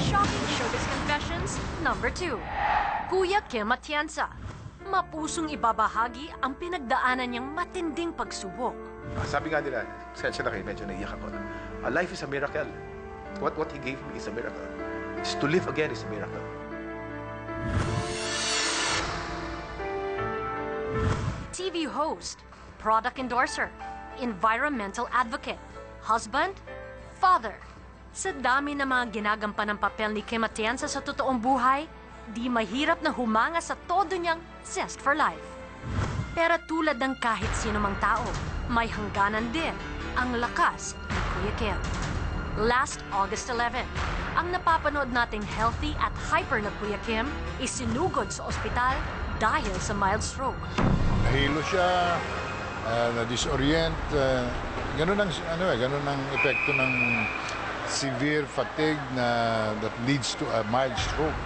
Shocking Showbiz Confessions number 2. Kuya Kim Atienza. Mapusong ibabahagi ang pinagdaanan niyang matinding pagsubok. Sabi nga nila, sensya na kayo, medyo naiyak ako. Life is a miracle. What He gave me is a miracle. It's to live again is a miracle. TV host, product endorser, environmental advocate, husband, father. Sa dami ng mga ginagampanang papel ni Kim Atienza sa totoong buhay, di mahirap na humanga sa todo niyang zest for life. Pero tulad ng kahit sino mang tao, may hangganan din ang lakas ni Kuya Kim. Last August 11, ang napapanood nating healthy at hyper na Kuya Kim isinugod sa ospital dahil sa mild stroke. Nahilo siya, na-disorient. Ganun ang epekto ng severe fatigue that leads to a mild stroke.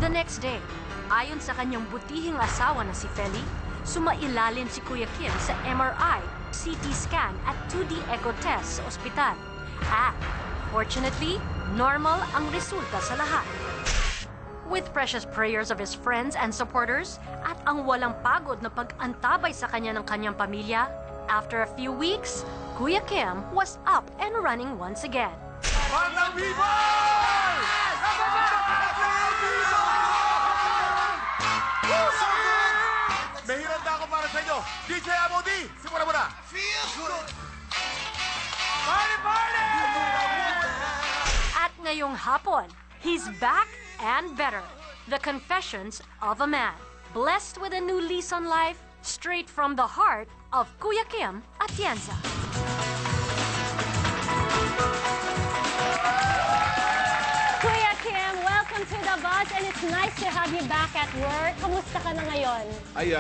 The next day, ayon sa kanyang butihing asawa na si Feli, sumailalim si Kuya Kim sa MRI, CT scan at 2D echo test sa ospital. At, fortunately, normal ang resulta sa lahat. With precious prayers of his friends and supporters at ang walang pagod na pag-antabay sa kanya ng kanyang pamilya, after a few weeks, Kuya Kim was up and running once again. May hiranda ako para sa inyo. DJ Amodi, simula mo na. Feel good. Party, party! At ngayong hapon, he's back and better. The Confessions of a Man. Blessed with a new lease on life, straight from the heart of Kuya Kim Atienza. Kuya Kim, welcome to the bus and it's nice to have you back at work. Kamusta ka na ngayon? Ay,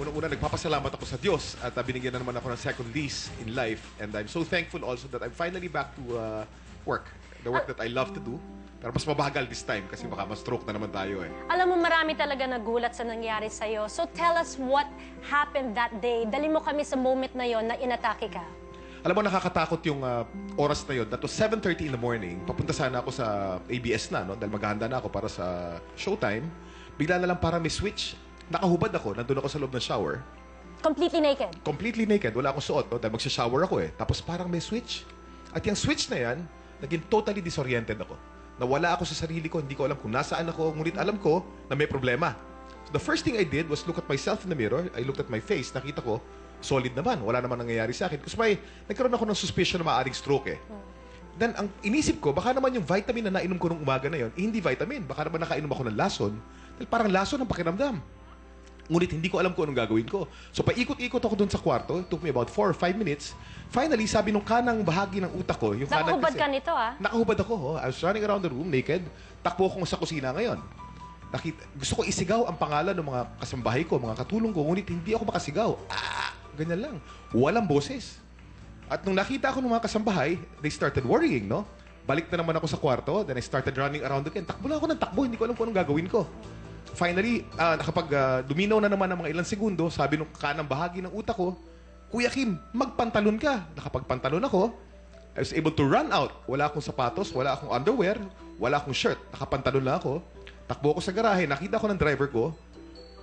unang-una nagpapasalamat ako sa Diyos at binigyan na naman ako ng second lease in life. And I'm so thankful also that I'm finally back to work. The work that I love to do. Pero mas mabagal this time kasi baka ma-stroke na naman tayo eh. Alam mo, marami talaga nagulat sa nangyari sa'yo. So tell us what happened that day. Dali mo kami sa moment na yon na inatake ka. Alam mo, nakakatakot yung oras na yun. That was 7:30 in the morning. Papunta sana ako sa ABS na, no? Dahil maghahanda na ako para sa showtime. Bigla na lang parang may switch. Nakahubad ako. Nandun ako sa loob ng shower. Completely naked? Completely naked. Wala akong suot, no? Dahil magsha-shower ako eh. Tapos parang may switch. At yung switch na yan, naging totally disoriented ako. Nawala ako sa sarili ko. Hindi ko alam kung nasaan ako. Ngunit alam ko na may problema. So the first thing I did was look at myself in the mirror. I looked at my face. Nakita ko, solid naman. Wala naman nangyayari sa akin. Kasi nagkaroon ako ng suspicion na maaaring stroke eh. Then, ang inisip ko, baka naman yung vitamin na nainom ko nung umaga na yon, hindi vitamin. Baka naman nakainom ako ng lason. Dahil parang lason ang pakiramdam. Ngunit hindi ko alam kung anong gagawin ko. So, paikot-ikot ako doon sa kwarto. It took me about 4 or 5 minutes. Finally, sabi nung kanang bahagi ng utak ko, yung kanang Nakahubad ka nito, ah? Nakahubad ako. Oh. I was running around the room naked. Takbo akong sa kusina ngayon. Gusto ko isigaw ang pangalan ng mga kasambahay ko, mga katulong ko. Ngunit hindi ako makasigaw. Ganyan lang. Walang boses. At nung nakita ko ng mga kasambahay, they started worrying, no? Balik na naman ako sa kwarto. Then I started running around again. Takbo lang ako ng takbo. Hindi ko alam kung anong gagawin ko. Finally, duminaw na naman ng mga ilang segundo, sabi nung kanang bahagi ng utak ko, Kuya Kim, magpantalon ka. Nakapagpantalon ako. I was able to run out. Wala akong sapatos, wala akong underwear, wala akong shirt. Nakapantalon lang ako. Takbo ako sa garahe. Nakita ko ng driver ko.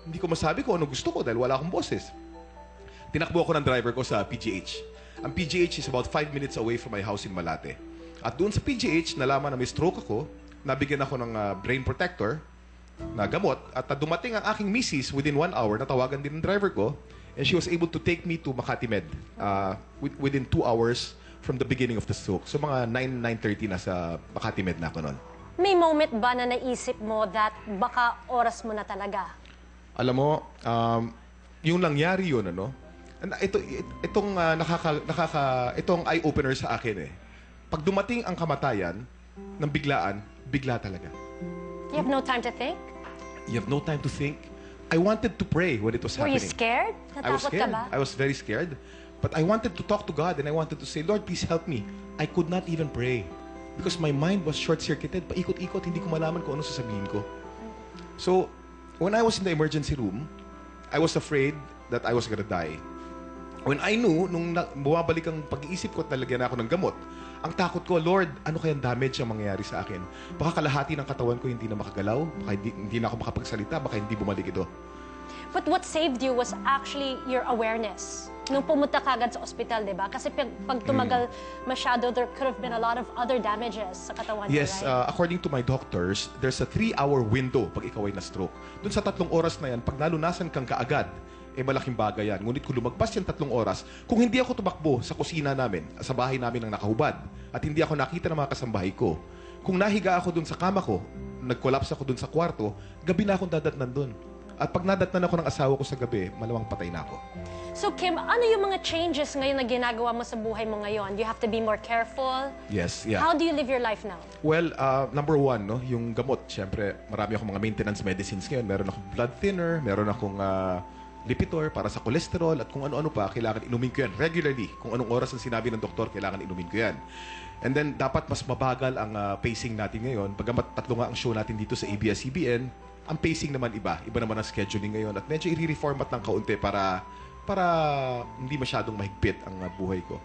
Hindi ko masabi kung ano gusto ko dahil wala akong boses. Tinakbo ako ng driver ko sa PGH. Ang PGH is about 5 minutes away from my house in Malate. At doon sa PGH, nalaman na may stroke ako. Nabigyan ako ng brain protector na gamot. At dumating ang aking misis within 1 hour. Natawagan din ng driver ko. And she was able to take me to Makati Med within 2 hours from the beginning of the stroke. So mga 9:30 na sa Makati Med na ako noon. May moment ba na naisip mo that baka oras mo na talaga? Alam mo, yung nangyari yun, ano? Itong eye-opener sa akin eh. Pag dumating ang kamatayan ng biglaan, bigla talaga. You have no time to think? You have no time to think. I wanted to pray when it was happening. Were you scared? Natakot ka ba? I was very scared. But I wanted to talk to God and I wanted to say, Lord, please help me. I could not even pray. Because my mind was short-circuited. Paikot-ikot, hindi ko malaman kung ano sasabihin ko. So, when I was in the emergency room, I was afraid that I was gonna die. When I knew, nung bumabalik ang pag-iisip ko at nalagyan ako ng gamot, Ang takot ko, Lord, ano kayang damage ang mangyayari sa akin? Baka kalahati ng katawan ko hindi na makagalaw, baka hindi na ako makapagsalita, baka hindi bumalik ito. But what saved you was actually your awareness. Nung pumunta ka agad sa ospital, di ba? Kasi pag tumagal masyado, there could have been a lot of other damages sa katawan mo, Yes, right? according to my doctors, there's a 3-hour window pag ikaw ay na-stroke. Doon sa 3 oras na yan, pag nalunasan kang kaagad, malaking bagay yan. Ngunit kung lumagpas yung 3 oras, kung hindi ako tumakbo sa kusina namin, sa bahay namin ng nakahubad, at hindi ako nakita ng mga kasambahay ko, kung nahiga ako doon sa kama ko, nag-collapse ako doon sa kwarto, gabi na akong dadatnan doon. At pag nadatnan ako ng asawa ko sa gabi, malamang patay na ako. So Kim, ano yung mga changes ngayon na ginagawa mo sa buhay mo ngayon? You have to be more careful. Yes, yeah. How do you live your life now? Well, number 1, no, yung gamot. Siyempre, marami akong mga maintenance medicines ngayon. Meron akong blood thinner, meron akong Lipitor para sa cholesterol at kung ano-ano pa, kailangan inumin ko yan regularly. Kung anong oras ang sinabi ng doktor, kailangan inumin ko yan. And then, dapat mas mabagal ang pacing natin ngayon. Bagamat 3 nga ang show natin dito sa ABS-CBN, ang pacing naman iba. Iba naman ang scheduling ngayon. At medyo i-reformat ng kaunti para hindi masyadong mahigpit ang buhay ko.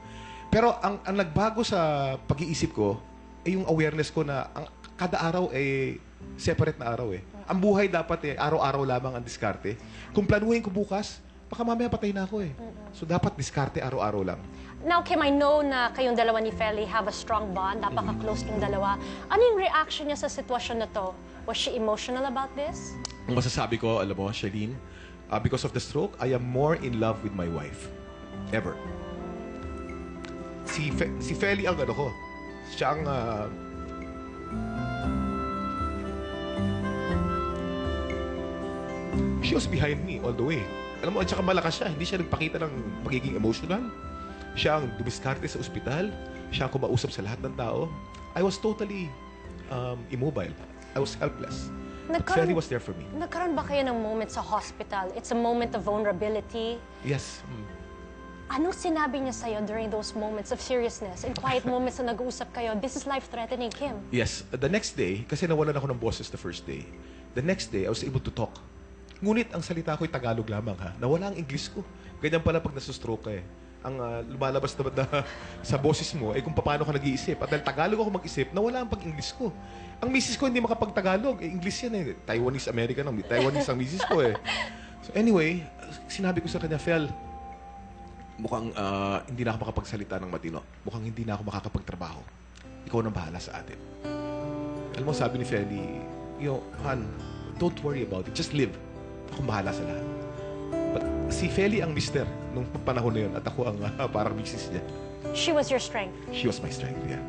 Pero ang nagbago sa pag-iisip ko ay yung awareness ko na ang kada araw ay separate na araw eh. Ang buhay dapat araw-araw lamang ang diskarte. Kung planuhin ko bukas, baka mamaya patay na ako eh. So dapat diskarte araw-araw lang. Now, Kim, I know na kayong dalawa ni Feli have a strong bond. Napaka-close ng dalawa. Ano yung reaction niya sa sitwasyon na to? Was she emotional about this? Ang masasabi ko, alam mo, Charlene, because of the stroke, I am more in love with my wife. Ever. Si Feli ang ano ko. Siya ang... she was behind me all the way. Alam mo, at saka malakas siya. Hindi siya nagpakita ng pagiging emotional. Siya ang dumiskarte sa ospital. Siya ang kumausap sa lahat ng tao. I was totally immobile. I was helpless. But Feli was there for me. Nagkaroon ba kayo ng moment sa hospital? It's a moment of vulnerability. Yes. Anong sinabi niya sa'yo during those moments of seriousness and quiet moments na nag-uusap kayo? This is life-threatening, Kim. Yes. The next day, kasi nawalan ako ng boses the first day. The next day, I was able to talk. Ngunit ang salita ko ay Tagalog lamang ha. Nawala ang English ko. Ganyan pala pag nasustroke ka eh. Ang lumalabas na sa boses mo ay kung paano ka nag-iisip. At dahil Tagalog ako mag-isip, nawala ang pag-English ko. Ang misis ko hindi makapag-Tagalog. English yan eh. Taiwanese-American ang Taiwanese ang misis ko eh. So anyway, sinabi ko sa kanya, Fel, mukhang hindi na ako makapagsalita ng matino. Mukhang hindi na ako makakapagtrabaho. Ikaw nang bahala sa atin. Alam mo, sabi ni Feli, Han, don't worry about it. Just live. Akong bahala sa lahat. But si Feli ang mister nung panahon na yun at ako ang parang misis niya. She was your strength. She was my strength, yeah.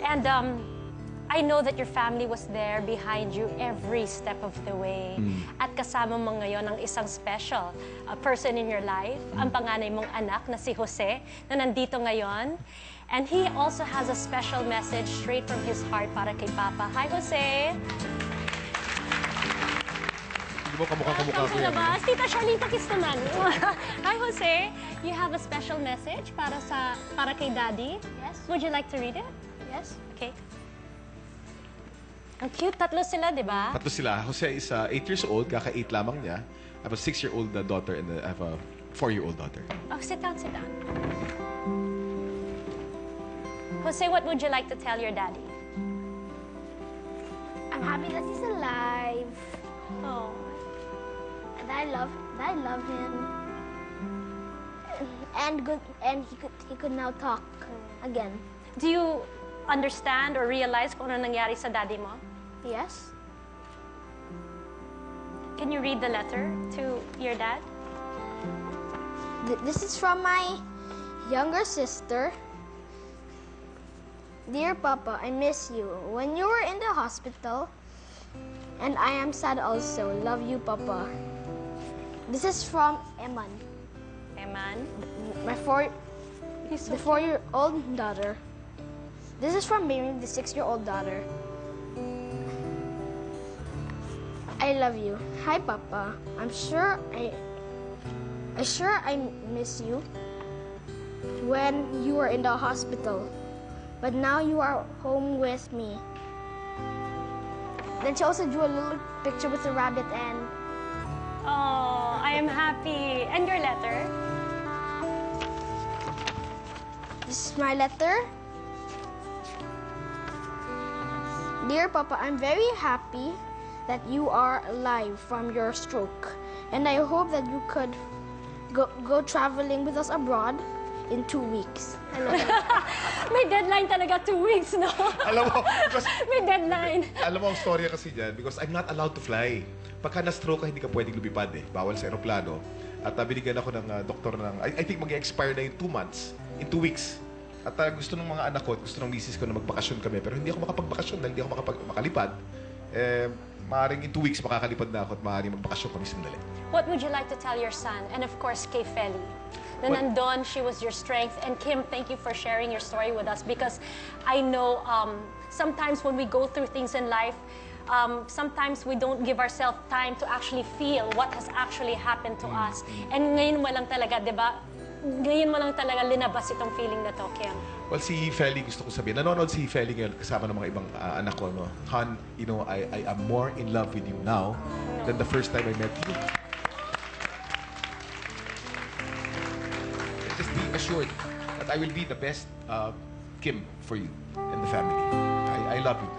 And I know that your family was there behind you every step of the way. At kasama mo ngayon ang isang special person in your life, ang panganay mong anak na si Jose, na nandito ngayon. And he also has a special message straight from his heart para kay Papa. Hi, Jose! Hindi mo kamukha ko yan. Tita Charlene, pakis naman. Hi, Jose. You have a special message para kay Daddy? Yes. Would you like to read it? Yes. Okay. Ang cute. 3 sila, di ba? 3 sila. Jose is 8 years old, kaka-8 lamang niya. I have a 6-year-old daughter and I have a 4-year-old daughter. Oh, sit down, sit down. Jose, what would you like to tell your daddy? I'm happy that he's alive. Oh. And I love him. And he could now talk again. Do you understand or realize kung ano nangyari sa daddy mo? Yes. Can you read the letter to your dad? This is from my younger sister. Dear Papa, I miss you. When you were in the hospital, and I am sad also. Love you, Papa. This is from Eman, Eman? the 4-year-old daughter. This is from Mary, the 6-year-old daughter. I love you. Hi, Papa. I'm sure I miss you when you were in the hospital. But now you are home with me. Then she also drew a little picture with a rabbit and... Oh, I am happy. And your letter? This is my letter. Dear Papa, I'm very happy that you are alive from your stroke. And I hope that you could go traveling with us abroad in 2 weeks. May deadline talaga, 2 weeks, no? Alam mo, because, May deadline. alam mo ang storya kasi dyan, because I'm not allowed to fly. Pagka na-stroke ka, hindi ka pwedeng lumipad eh. Bawal sa aeroplano. At binigyan ako ng doktor ng, I think mag-expire na in 2 months, in 2 weeks. At gusto ng mga anak ko, gusto ng misis ko na magbakasyon kami. Pero hindi ako makapagbakasyon dahil hindi ako makalipad. Maaaring in 2 weeks makakalipad na ako at maaaring magbakasyon kami sandali. What would you like to tell your son? And of course, kay Feli. Na nandun, she was your strength. And Kim, thank you for sharing your story with us because I know sometimes when we go through things in life, sometimes we don't give ourselves time to actually feel what has actually happened to us. And ngayon mo lang talaga, di ba? Ngayon mo lang talaga linabas itong feeling na to, Kim. Well, si Feli, gusto ko sabihin. Nanonood si Feli ngayon kasama ng mga ibang anak ko. No? Han, you know, I am more in love with you now than the first time I met you. Just be assured that I will be the best Kim for you and the family. I love you.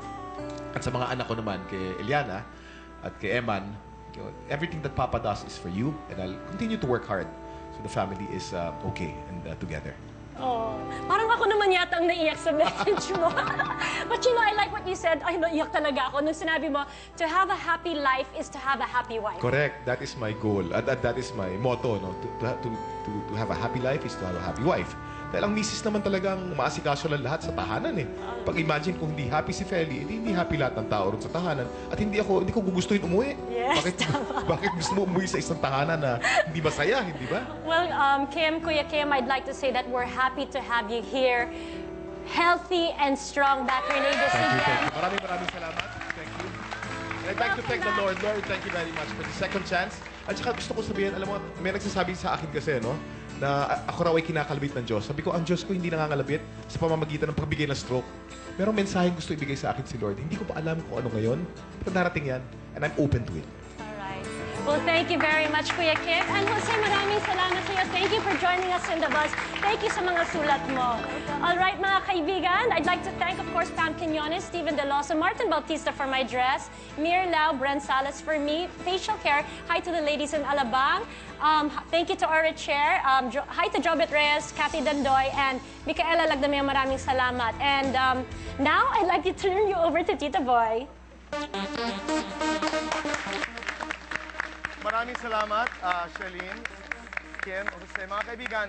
At sa mga anak ko naman, kay Eliana at kay Eman, you know, everything that Papa does is for you and I'll continue to work hard so the family is okay and together. Oh, parang ako naman yata ang naiyak sa message mo. But you know, I like what you said. Ay, naiyak talaga ako nung sinabi mo, to have a happy life is to have a happy wife. Correct. That is my goal. That is my motto. No? To have a happy life is to have a happy wife. Dahil ang misis naman talagang maasikaso lang lahat sa tahanan eh. Pag-imagine kung hindi happy si Feli, hindi happy lahat ng tao ron sa tahanan. At hindi ko gugustuhin umuwi. Yes, bakit gusto mo umuwi sa isang tahanan na hindi masaya, hindi ba? Well, Kim, Kuya Kim, I'd like to say that we're happy to have you here. Healthy and strong back in ABS-CBN. Thank you. Maraming salamat. Thank you. And I'd like to thank the Lord. Lord, thank you very much for the second chance. At saka gusto ko sabihin, alam mo, may nagsasabi sa akin kasi, no? Na ako raw ay kinakalabit ng Diyos. Sabi ko, ang Diyos ko hindi nangangalabit sa pamamagitan ng pagbigay ng stroke. Pero mensaheng gusto ibigay sa akin si Lord. Hindi ko pa alam kung ano ngayon. Pero darating yan. And I'm open to it. Alright. Well, thank you very much, Kuya Kim. And Jose, maraming salamat sa iyo. Thank you for joining us in the bus. Thank you sa mga sulat mo. Alright, mga kaibigan, I'd like to thank, of course, Pam Quinones, Steven Deloso, Martin Bautista for my dress, Mir Lau, Brent Salas for me, facial care. Hi to the ladies in Alabang. Thank you to our chair. Hi to Jobet Reyes, Kathy Dandoy, and Micaela Lagdameo. Maraming salamat. And now, I'd like to turn you over to Tita Boy. Maraming salamat, Charlene, Kim, Jose. Mga kaibigan,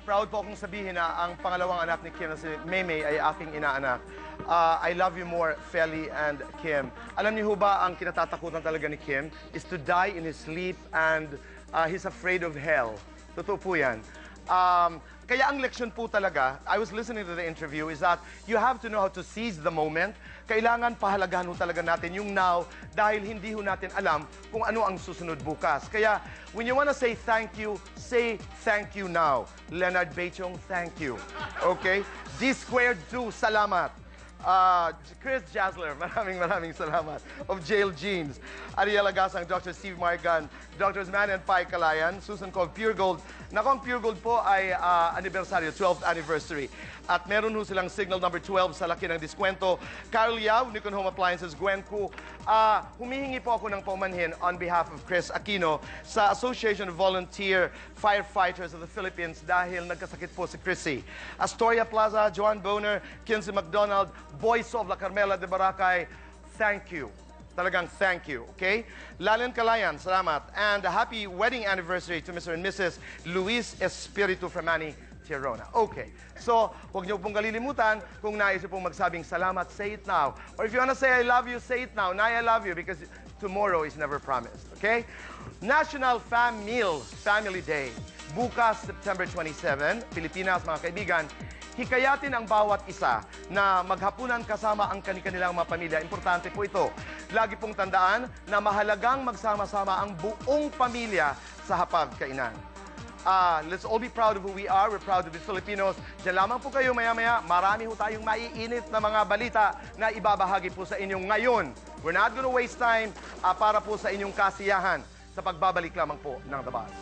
proud po akong sabihin na ang pangalawang anak ni Kim na si Maymay ay aking inaanak. I love you more, Feli and Kim. Alam niyo ho ba, ang kinatatakutan talaga ni Kim is to die in his sleep and he's afraid of hell. Totoo po yan. Kaya ang leksyon po talaga, I was listening to the interview, is that you have to know how to seize the moment. Kailangan pahalagahan ho talaga natin yung now dahil hindi ho natin alam kung ano ang susunod bukas. Kaya when you wanna say thank you now. Leonard Bechong, thank you. Okay? D2, salamat. Chris Jasler, maraming salamat. Of Jail Jeans. Ariel Agasang, Dr. Steve Margan, Drs. Man and Pai Kalayan, Susan Cove, Pure Gold. Naku, ang Pure Gold po ay anibersaryo, 12th anniversary. At meron ho silang signal number 12 sa laki ng diskwento. Carl Yao, Nikon Home Appliances, Gwen Ku. Humihingi po ako ng paumanhin on behalf of Chris Aquino sa Association of Volunteer Firefighters of the Philippines dahil nagkasakit po si Chrissy. Astoria Plaza, Joan Boner, Kinsey McDonald, Boys of La Carmela de Boracay, thank you. Talagang thank you, okay? Lalen Kalayan, salamat. And a happy wedding anniversary to Mr. and Mrs. Luis Espiritu Fremani Tirona. Okay, so huwag niyo pong kalilimutan kung nais niyo pong magsabing salamat, say it now. Or if you wanna say I love you, say it now. Nay, I love you because tomorrow is never promised, okay? National Family Day. Bukas, September 27, Pilipinas, mga kaibigan, hikayatin ang bawat isa na maghapunan kasama ang kanilang mga pamilya. Importante po ito. Lagi pong tandaan na mahalagang magsama-sama ang buong pamilya sa hapagkainan. Let's all be proud of who we are. We're proud to be Filipinos. Diyan lamang po kayo maya-maya. Marami ho tayong maiinit na mga balita na ibabahagi po sa inyong ngayon. We're not gonna waste time para po sa inyong kasiyahan sa pagbabalik lamang po ng The Buzz.